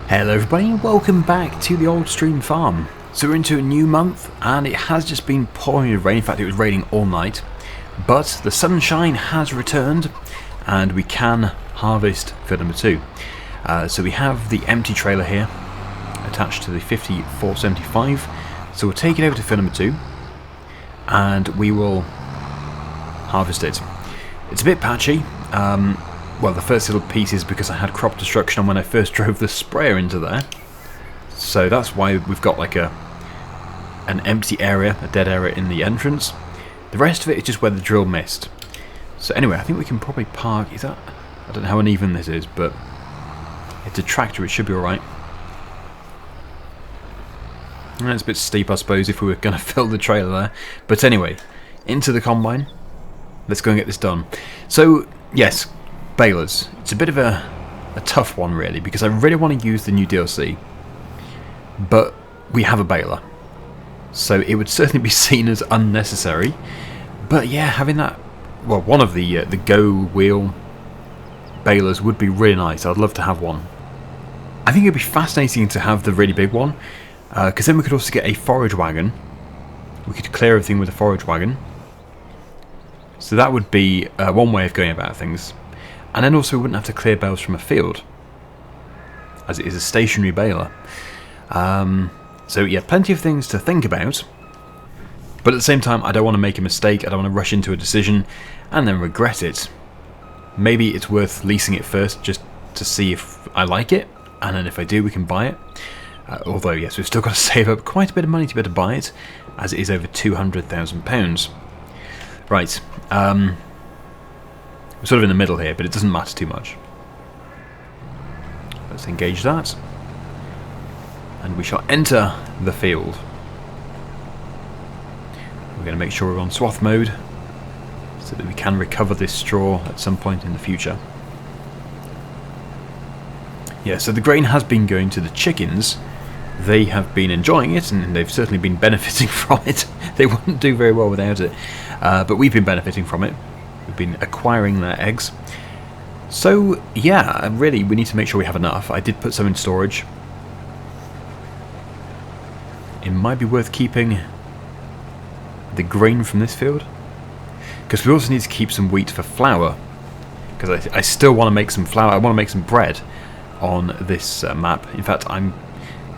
Hello everybody, welcome back to the old stream farm. So we're into a new month and it has just been pouring with rain. In fact, it was raining all night, but the sunshine has returned and we can harvest field number 2. So we have the empty trailer here attached to the 5475, so we'll take it over to field number 2 and we will harvest it. It's a bit patchy. Well, the first little piece is because I had crop destruction on when I first drove the sprayer into there. So that's why we've got like an empty area, a dead area in the entrance. The rest of it is just where the drill missed. So anyway, I think we can probably park... I don't know how uneven this is, but it's a tractor, it should be alright. It's a bit steep, I suppose, if we were going to fill the trailer there. But anyway, into the combine. Let's go and get this done. So, yes... balers. It's a bit of a tough one really, because I really want to use the new DLC, but we have a baler, so it would certainly be seen as unnecessary. But yeah, having that, well, one of the go wheel balers would be really nice. I'd love to have one. I think it'd be fascinating to have the really big one, because then we could also get a forage wagon. We could clear everything with a forage wagon, so that would be one way of going about things. And then also we wouldn't have to clear bales from a field, as it is a stationary baler. So yeah, plenty of things to think about. But at the same time, I don't want to make a mistake. I don't want to rush into a decision and then regret it. Maybe it's worth leasing it first, just to see if I like it. And then if I do, we can buy it. Although, yes, we've still got to save up quite a bit of money to be able to buy it, as it is over £200,000. Right. We're sort of in the middle here, but it doesn't matter too much. Let's engage that. And we shall enter the field. We're going to make sure we're on swath mode, so that we can recover this straw at some point in the future. Yeah, so the grain has been going to the chickens. They have been enjoying it, and they've certainly been benefiting from it. They wouldn't do very well without it. But we've been benefiting from it. We've been acquiring their eggs. So, yeah, really, we need to make sure we have enough. I did put some in storage. It might be worth keeping the grain from this field, because we also need to keep some wheat for flour, because I still want to make some flour. I want to make some bread on this map. In fact, I'm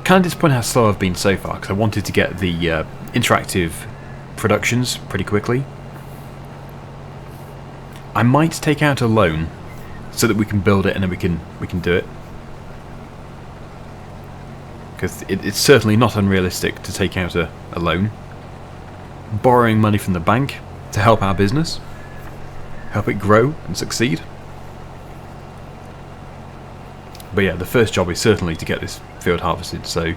kind of disappointed how slow I've been so far, because I wanted to get the interactive productions pretty quickly. I might take out a loan so that we can build it and then we can do it, because it's certainly not unrealistic to take out a loan, borrowing money from the bank to help our business, help it grow and succeed. But yeah, the first job is certainly to get this field harvested, so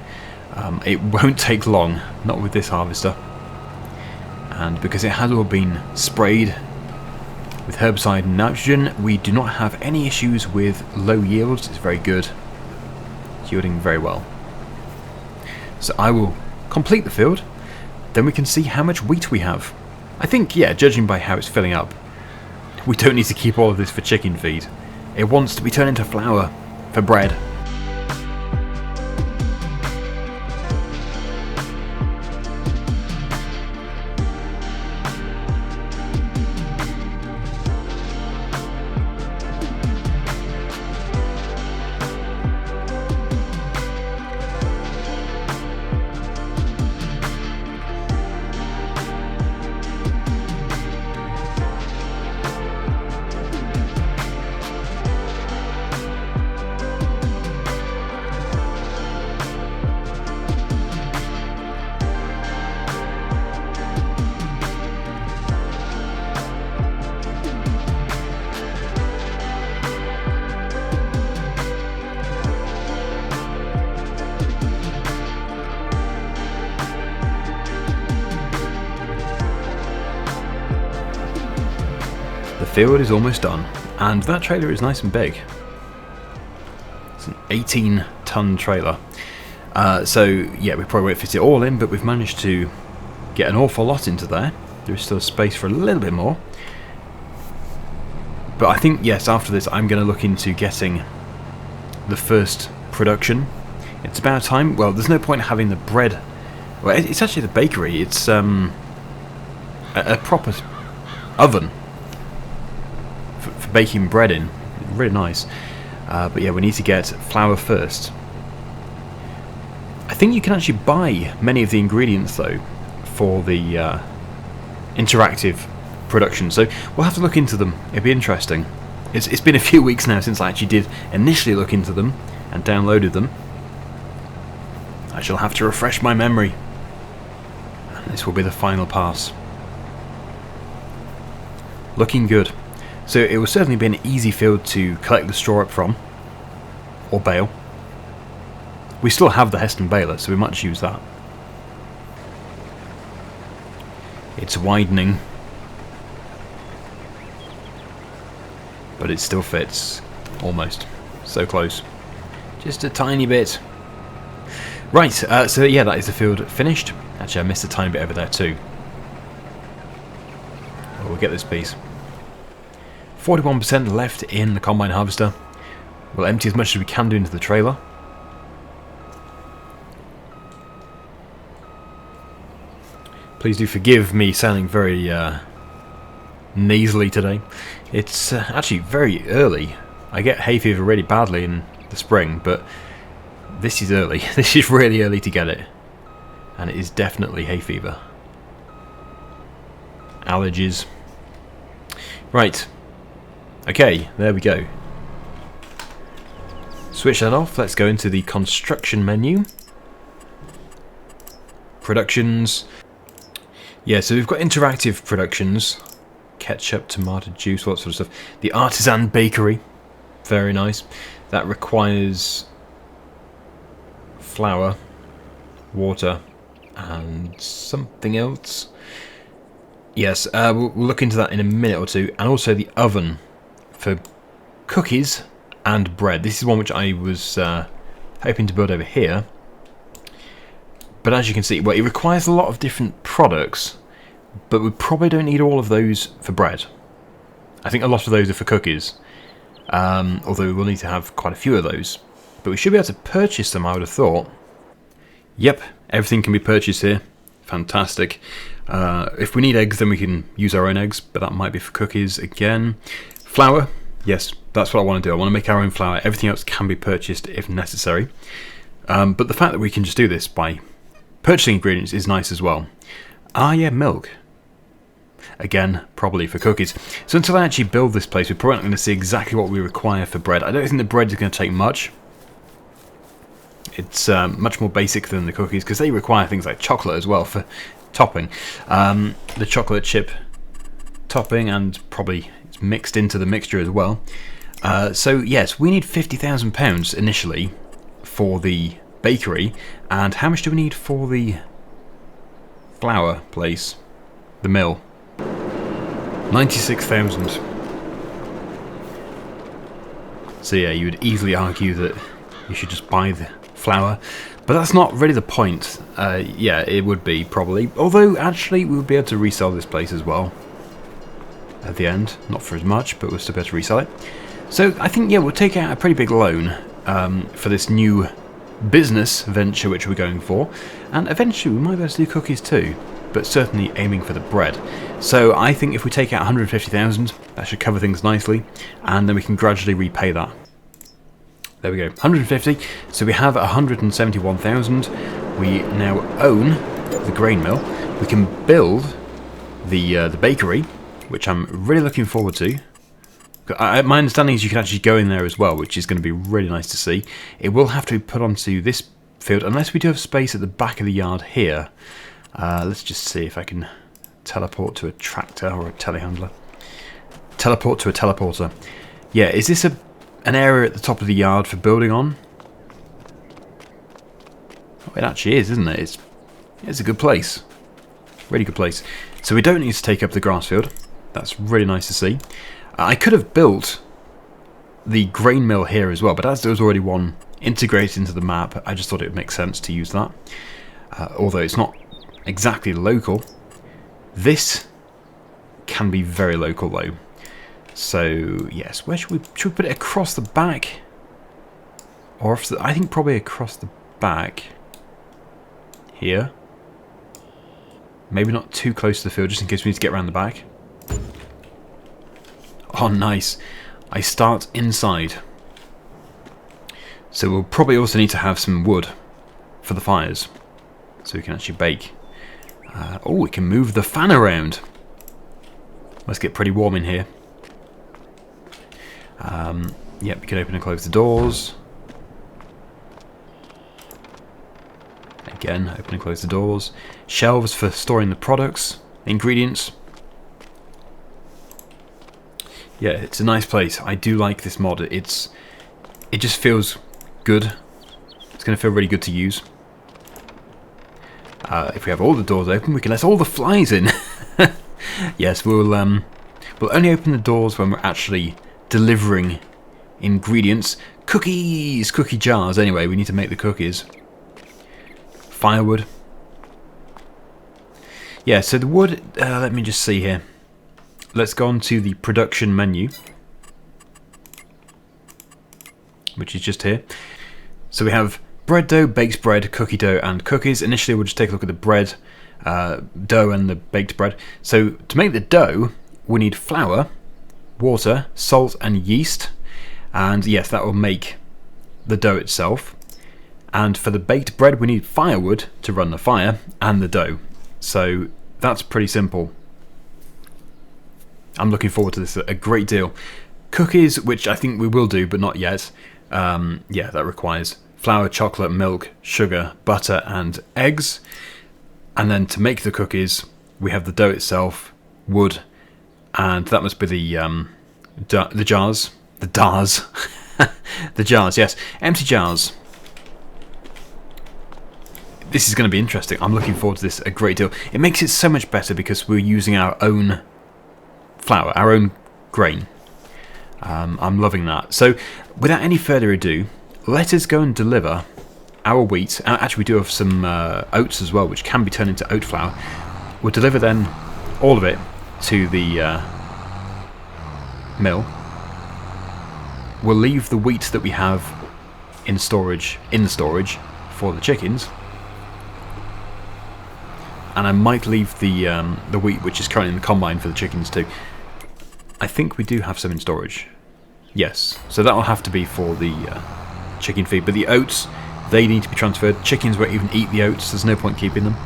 it won't take long, not with this harvester, and because it has all been sprayed with herbicide and nitrogen, we do not have any issues with low yields. It's very good. It's yielding very well. So I will complete the field, then we can see how much wheat we have. I think, yeah, judging by how it's filling up, we don't need to keep all of this for chicken feed. It wants to be turned into flour for bread. The field is almost done, and that trailer is nice and big. It's an 18-ton trailer. So yeah, we probably won't fit it all in, but we've managed to get an awful lot into there. There's still space for a little bit more. But I think, yes, after this I'm going to look into getting the first production It's about time. Well, there's no point having the bread. Well, it's actually the bakery. It's a proper oven for baking bread in. Really nice. But yeah, we need to get flour first. I think you can actually buy many of the ingredients though for the interactive production, so we'll have to look into them. It'll be interesting. It's been a few weeks now since I actually did initially look into them and downloaded them. I shall have to refresh my memory, and this will be the final pass. Looking good. So it will certainly be an easy field to collect the straw up from, or bale. We still have the Heston baler, so we might just use that. It's widening, but it still fits, almost. So close. Just a tiny bit. Right, so yeah, that is the field finished. Actually, I missed a tiny bit over there too. Well, we'll get this piece. 41% left in the combine harvester. We'll empty as much as we can do into the trailer. Please do forgive me sounding very nasally today. It's actually very early. I get hay fever really badly in the spring, but this is early. This is really early to get it. And it is definitely hay fever. Allergies. Right. Okay, there we go. Switch that off. Let's go into the construction menu. Productions. Yeah, so we've got interactive productions. Ketchup, tomato juice, all that sort of stuff. The artisan bakery. Very nice. That requires flour, water, and something else. Yes, we'll look into that in a minute or two. And also the oven for cookies and bread. This is one which I was hoping to build over here. But as you can see, well, it requires a lot of different products, but we probably don't need all of those for bread. I think a lot of those are for cookies, although we will need to have quite a few of those. But we should be able to purchase them, I would have thought. Yep, everything can be purchased here. Fantastic. If we need eggs, then we can use our own eggs, but that might be for cookies again. Flour, yes, that's what I want to do. I want to make our own flour. Everything else can be purchased if necessary. But the fact that we can just do this by purchasing ingredients is nice as well. Ah, yeah, milk. Again, probably for cookies. So until I actually build this place, we're probably not going to see exactly what we require for bread. I don't think the bread is going to take much. It's much more basic than the cookies, because they require things like chocolate as well for topping. The chocolate chip topping, and probably it's mixed into the mixture as well. So yes, we need £50,000 initially for the bakery. And how much do we need for the flour place? The mill. 96,000. So yeah, you would easily argue that you should just buy the flour, but that's not really the point. Yeah, it would be probably, although actually we would be able to resell this place as well at the end, not for as much, but we'll still be able to resell it. So I think, yeah, we'll take out a pretty big loan for this new business venture which we're going for, and eventually we might be able to do cookies too, but certainly aiming for the bread. So I think if we take out 150,000, that should cover things nicely, and then we can gradually repay that. There we go, 150. So we have 171,000. We now own the grain mill. We can build the bakery, which I'm really looking forward to. My understanding is you can actually go in there as well, which is going to be really nice to see. It will have to be put onto this field, unless we do have space at the back of the yard here. Let's just see if I can teleport to a tractor or a telehandler. Teleport to a teleporter. Yeah, is this an area at the top of the yard for building on? Oh, it actually is, isn't it? It's a good place. Really good place. So we don't need to take up the grass field. That's really nice to see. I could have built the grain mill here as well, but as there was already one integrated into the map, I just thought it would make sense to use that. Although it's not exactly local. This can be very local though. So yes, where should we put it? Across the back, or I think probably across the back here. Maybe not too close to the field, just in case we need to get around the back. Oh, nice. I start inside. So we'll probably also need to have some wood for the fires, so we can actually bake. Oh, we can move the fan around. Let's get pretty warm in here. Yep, we can open and close the doors. Again, open and close the doors. Shelves for storing the products, ingredients. Yeah, it's a nice place. I do like this mod. It just feels good. It's going to feel really good to use. If we have all the doors open, we can let all the flies in. Yes, we'll only open the doors when we're actually delivering ingredients. Cookies! Cookie jars. Anyway, we need to make the cookies. Firewood. Yeah, so the wood, let me just see here. Let's go on to the production menu, which is just here. So we have bread dough, baked bread, cookie dough, and cookies. Initially, we'll just take a look at the bread, dough, and the baked bread. So to make the dough, we need flour, water, salt, and yeast. And yes, that will make the dough itself. And for the baked bread, we need firewood to run the fire and the dough. So that's pretty simple. I'm looking forward to this a great deal. Cookies, which I think we will do, but not yet. Yeah, that requires flour, chocolate, milk, sugar, butter, and eggs. And then to make the cookies, we have the dough itself, wood, and that must be the jars. The jars. The jars, yes. Empty jars. This is going to be interesting. I'm looking forward to this a great deal. It makes it so much better because we're using our own flour, our own grain. I'm loving that. So, without any further ado, let us go and deliver our wheat. Actually, we do have some oats as well, which can be turned into oat flour. We'll deliver then all of it to the mill. We'll leave the wheat that we have in storage for the chickens. And I might leave the wheat which is currently in the combine for the chickens too. I think we do have some in storage. Yes, so that will have to be for the chicken feed. But the oats, they need to be transferred. Chickens won't even eat the oats. There's no point keeping them.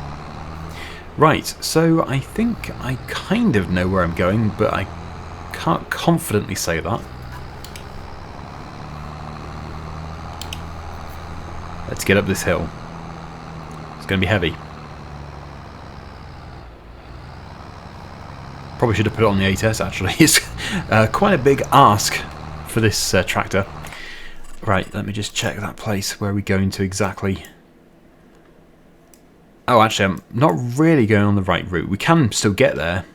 Right, so I think I kind of know where I'm going, but I can't confidently say that. Let's get up this hill. It's going to be heavy. Probably should have put it on the 8S actually. It's quite a big ask for this tractor. Right, let me just check that place. Where are we going to exactly? Oh, actually, I'm not really going on the right route. We can still get there,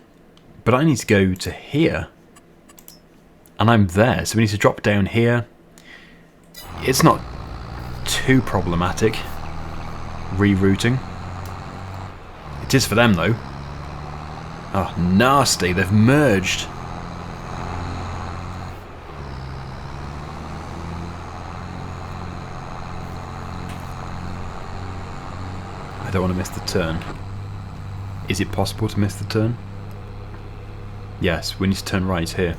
but I need to go to here. And I'm there, so we need to drop down here. It's not too problematic rerouting. It is for them though. Oh, nasty, they've merged. I don't want to miss the turn. Is it possible to miss the turn? Yes, we need to turn right here.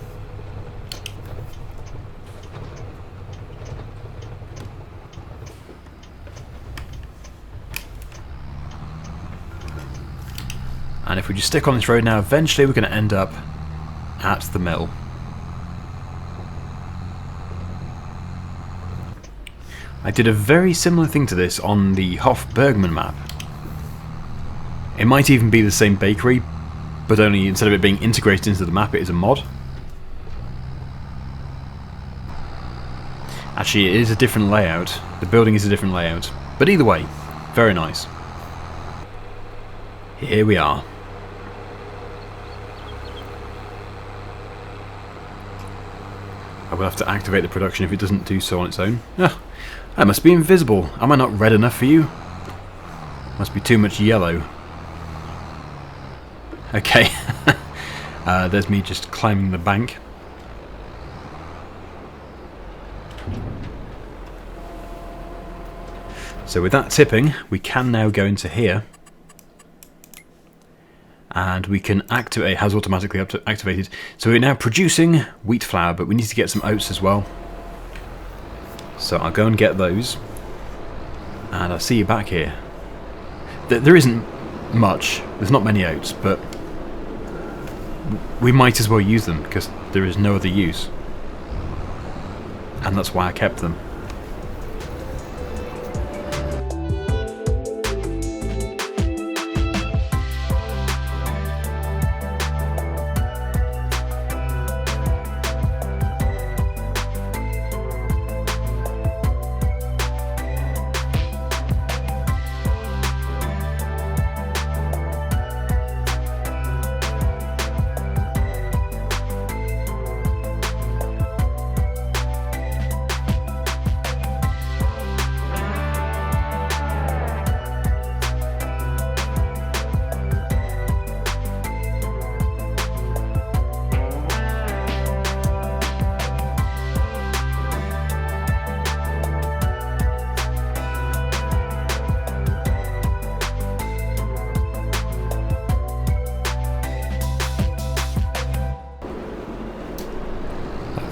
And if we just stick on this road now, eventually we're going to end up at the mill. I did a very similar thing to this on the Hof-Bergman map. It might even be the same bakery, but only instead of it being integrated into the map, it is a mod. Actually, it is a different layout. The building is a different layout. But either way, very nice. Here we are. I will have to activate the production if it doesn't do so on its own. Ah, I must be invisible. Am I not red enough for you? Must be too much yellow. Okay. There's me just climbing the bank. So with that tipping, we can now go into here. And we can activate, it has automatically activated. So we're now producing wheat flour, but we need to get some oats as well. So I'll go and get those. And I'll see you back here. There isn't much, there's not many oats, but we might as well use them because there is no other use. And that's why I kept them.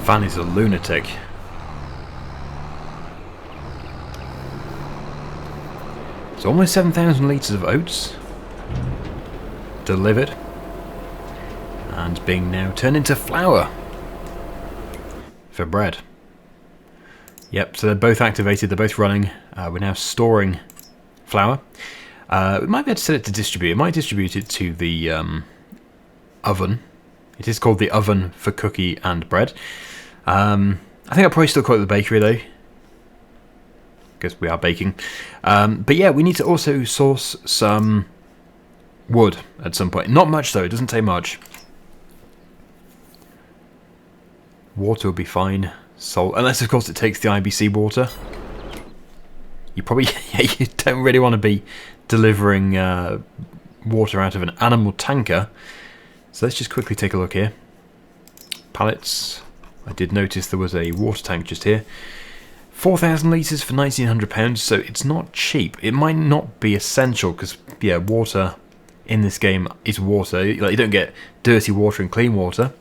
Fanny's a lunatic. So almost 7,000 litres of oats delivered and being now turned into flour for bread. Yep, so they're both activated, they're both running. We're now storing flour. We might be able to set it to distribute. It might distribute it to the oven. It is called the oven for cookie and bread. I think I'll probably still call it the bakery though, because we are baking. But yeah, we need to also source some wood at some point. Not much though, it doesn't take much. Water will be fine. Salt, unless of course it takes the IBC water. You probably you don't really want to be delivering water out of an animal tanker. So let's just quickly take a look here. Pallets. I did notice there was a water tank just here. 4,000 litres for £1,900, so it's not cheap. It might not be essential, because, yeah, water in this game is water. Like, you don't get dirty water and clean water.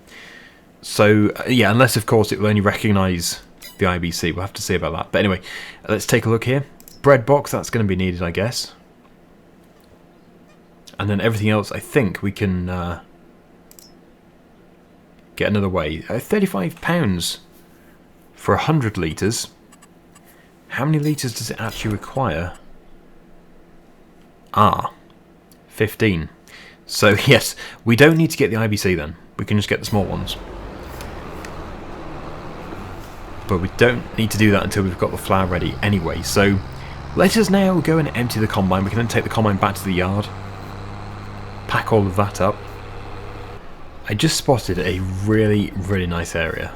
So, yeah, unless, of course, it will only recognise the IBC. We'll have to see about that. But anyway, let's take a look here. Bread box, that's going to be needed, I guess. And then everything else, I think we can get another way. £35 for 100 litres. How many litres does it actually require? 15. So yes, we don't need to get the IBC then. We can just get the small ones. But we don't need to do that until we've got the flour ready anyway. So let us now go and empty the combine. We can then take the combine back to the yard. Pack all of that up. I just spotted a really, really nice area.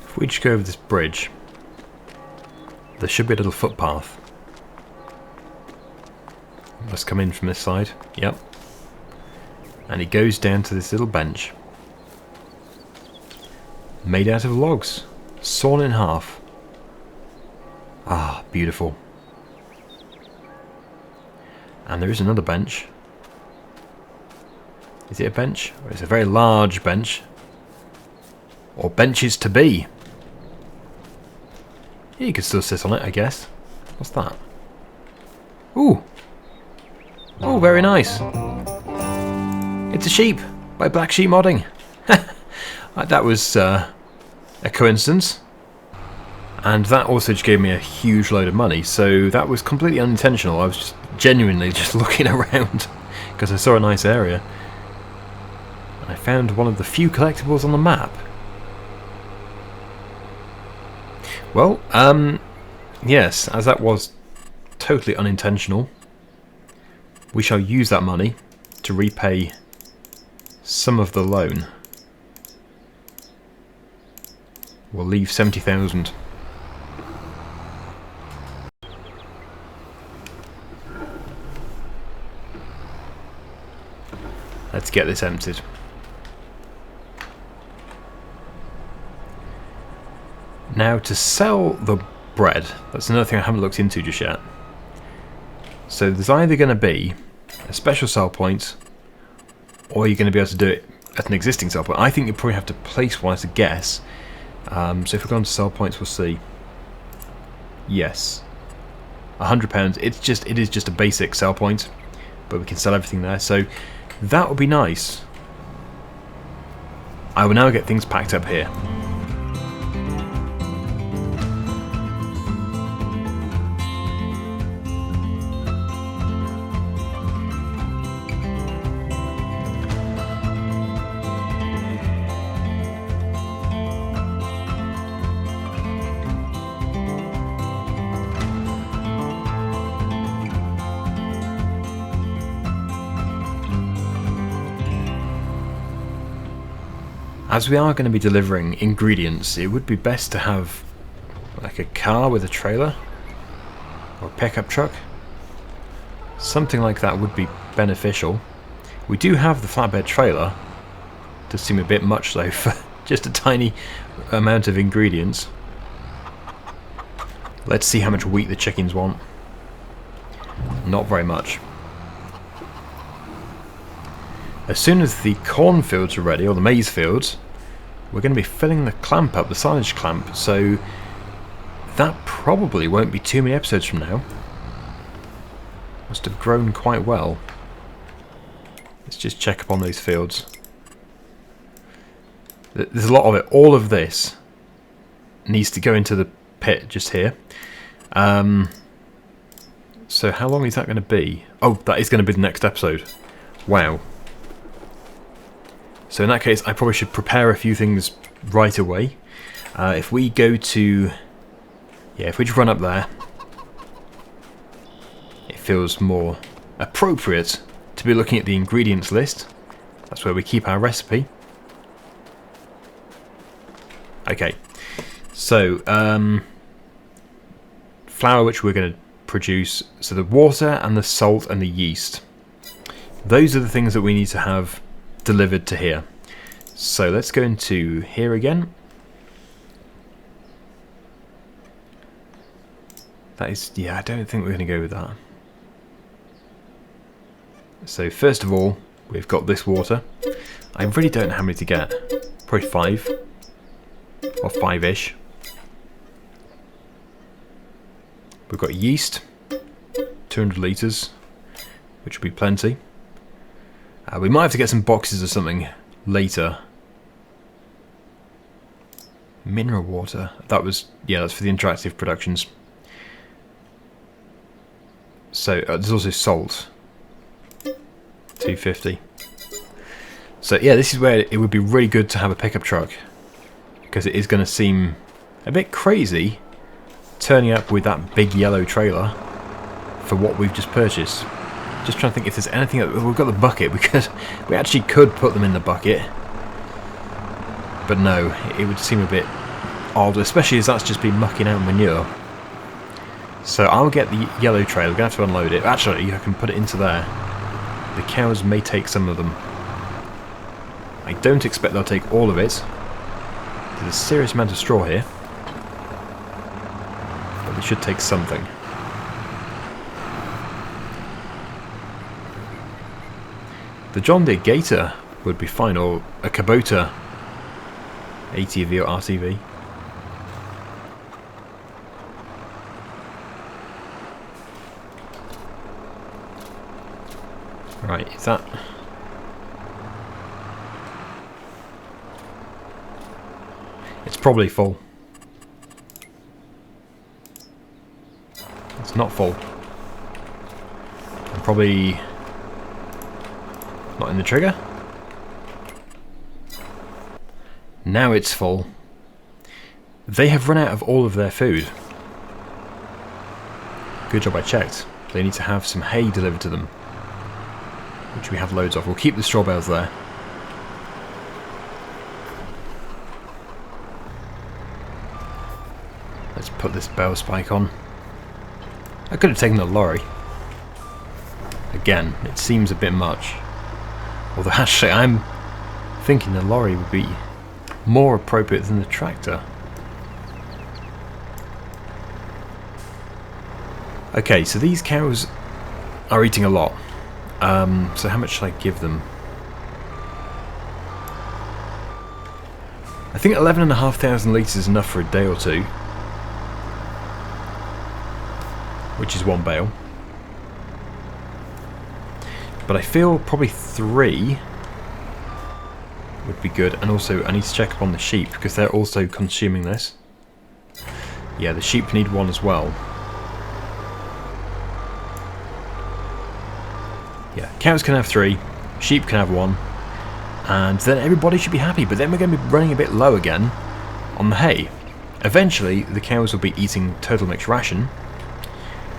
If we just go over this bridge, there should be a little footpath. Let's come in from this side. Yep. And it goes down to this little bench. Made out of logs. Sawn in half. Ah, beautiful. And there is another bench. Is it a bench? It's a very large bench. Or benches to be. Yeah, you could still sit on it, I guess. What's that? Ooh! Oh, very nice. It's a sheep by Black Sheep Modding. That was a coincidence. And that also just gave me a huge load of money. So that was completely unintentional. I was just genuinely just looking around because I saw a nice area. I found one of the few collectibles on the map. Well, yes, as that was totally unintentional, we shall use that money to repay some of the loan. We'll leave 70,000. Let's get this emptied. Now to sell the bread. That's another thing I haven't looked into just yet. So there's either going to be a special sell point, or you're going to be able to do it at an existing sell point. I think you probably have to place one as a guess. So if we go on to sell points, we'll see. Yes, £100. It is just a basic sell point, but we can sell everything there. So that would be nice. I will now get things packed up here. As we are going to be delivering ingredients, it would be best to have like a car with a trailer or a pickup truck. Something like that would be beneficial. We do have the flatbed trailer. Does seem a bit much though for just a tiny amount of ingredients. Let's see how much wheat the chickens want. Not very much. As soon as the cornfields are ready, or the maize fields, we're going to be filling the clamp up, the silage clamp, so that probably won't be too many episodes from now. Must have grown quite well. Let's just check up on those fields. There's a lot of it. All of this needs to go into the pit just here. So how long is that going to be? Oh, that is going to be the next episode. Wow. So in that case, I probably should prepare a few things right away. If we go to... yeah, if we just run up there, it feels more appropriate to be looking at the ingredients list. That's where we keep our recipe. Okay, so flour which we're going to produce, so the water and the salt and the yeast. Those are the things that we need to have delivered to here. So let's go into here again. That is, yeah, I don't think we're going to go with that. So first of all, we've got this water. I really don't know how many to get. Probably 5. Or 5-ish. We've got yeast. 200 litres. Which will be plenty. We might have to get some boxes or something later. Mineral water. That was, yeah, that's for the interactive productions. So there's also salt. 250. So yeah, this is where it would be really good to have a pickup truck, because it is going to seem a bit crazy turning up with that big yellow trailer for what we've just purchased. Just trying to think if there's anything. We've got the bucket, because we actually could put them in the bucket, but no, it would seem a bit odd, especially as that's just been mucking out manure. So I'll get the yellow trailer. We're going to have to unload it. Actually, I can put it into there. The cows may take some of them. I don't expect they'll take all of it. There's a serious amount of straw here, but they should take something. The John Deere Gator would be fine, or a Kubota ATV or RTV. Right, is that... it's probably full. It's not full. I'm probably... not in the trigger. Now it's full. They have run out of all of their food. Good job I checked. They need to have some hay delivered to them, which we have loads of. We'll keep the straw bales there. Let's put this bale spike on. I could have taken the lorry. Again, it seems a bit much. Although actually I'm thinking the lorry would be more appropriate than the tractor. Okay, so these cows are eating a lot. So how much should I give them? I think 11,500 litres is enough for a day or two. Which is one bale. But I feel probably 3 would be good. And also I need to check up on the sheep because they're also consuming this. Yeah, the sheep need 1 as well. Yeah, cows can have 3, sheep can have 1, and then everybody should be happy. But then we're going to be running a bit low again on the hay. Eventually the cows will be eating total mixed ration,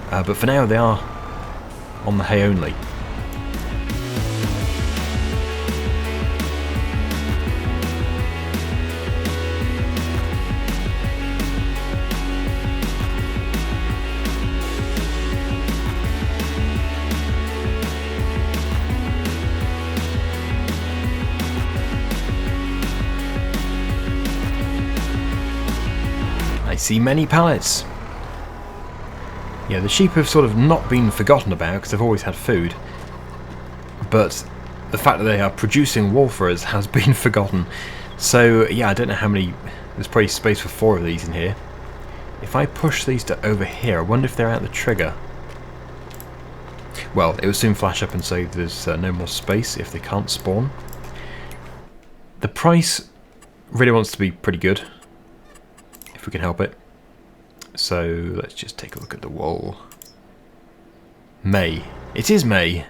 but for now they are on the hay only. I see many pallets. Yeah, the sheep have sort of not been forgotten about because they've always had food, but the fact that they are producing wool for us has been forgotten. So yeah, I don't know how many. There's probably space for 4 of these in here. If I push these to over here, I wonder if they're out the trigger. Well, it will soon flash up and say there's no more space if they can't spawn. The price really wants to be pretty good, if we can help it. So let's just take a look at the wool. May. It is May.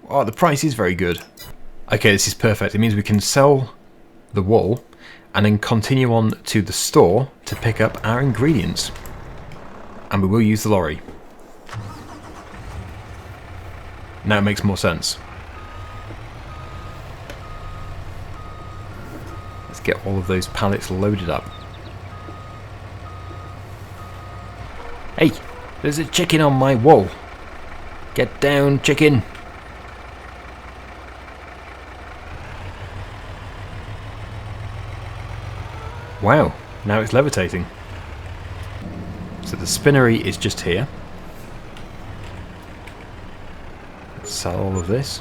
Oh, the price is very good. Okay, this is perfect. It means we can sell the wool and then continue on to the store to pick up our ingredients. And we will use the lorry. Now it makes more sense. Let's get all of those pallets loaded up. Hey, there's a chicken on my wall. Get down, chicken. Wow, now it's levitating. So the spinnery is just here. Let's sell all of this.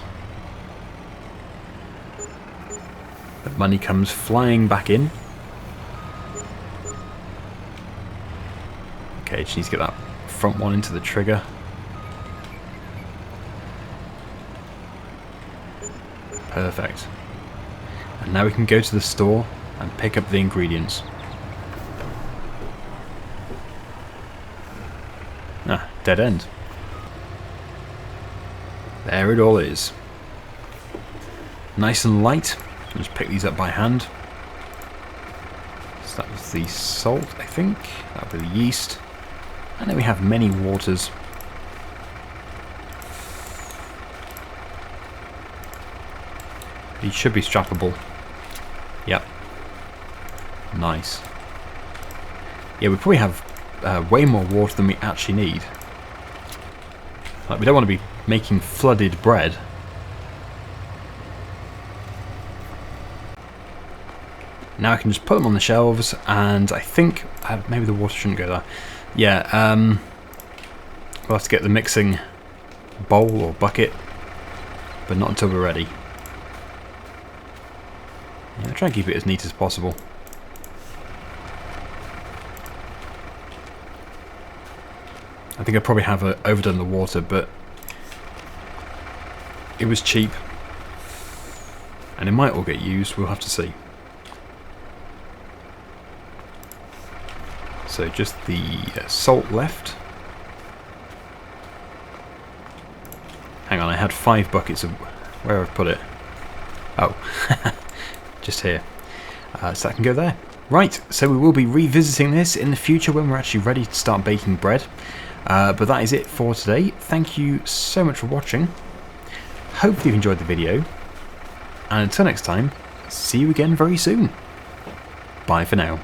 The money comes flying back in. Okay, just need to get that front one into the trigger. Perfect. And now we can go to the store and pick up the ingredients. Ah, dead end. There it all is. Nice and light. I'll just pick these up by hand. So that was the salt, I think. That would be the yeast. And then we have many waters. These should be strappable. Yep. Nice. Yeah, we probably have way more water than we actually need. Like, we don't want to be making flooded bread. Now I can just put them on the shelves, and I think maybe the water shouldn't go there. Yeah, we'll have to get the mixing bowl or bucket, but not until we're ready. Yeah, try and keep it as neat as possible. I think I probably have overdone the water, but it was cheap, and it might all get used. We'll have to see. So just the salt left. Hang on, I had 5 buckets of... Where have I put it? Oh, just here. So that can go there. Right, so we will be revisiting this in the future when we're actually ready to start baking bread. But that is it for today. Thank you so much for watching. Hopefully you've enjoyed the video. And until next time, see you again very soon. Bye for now.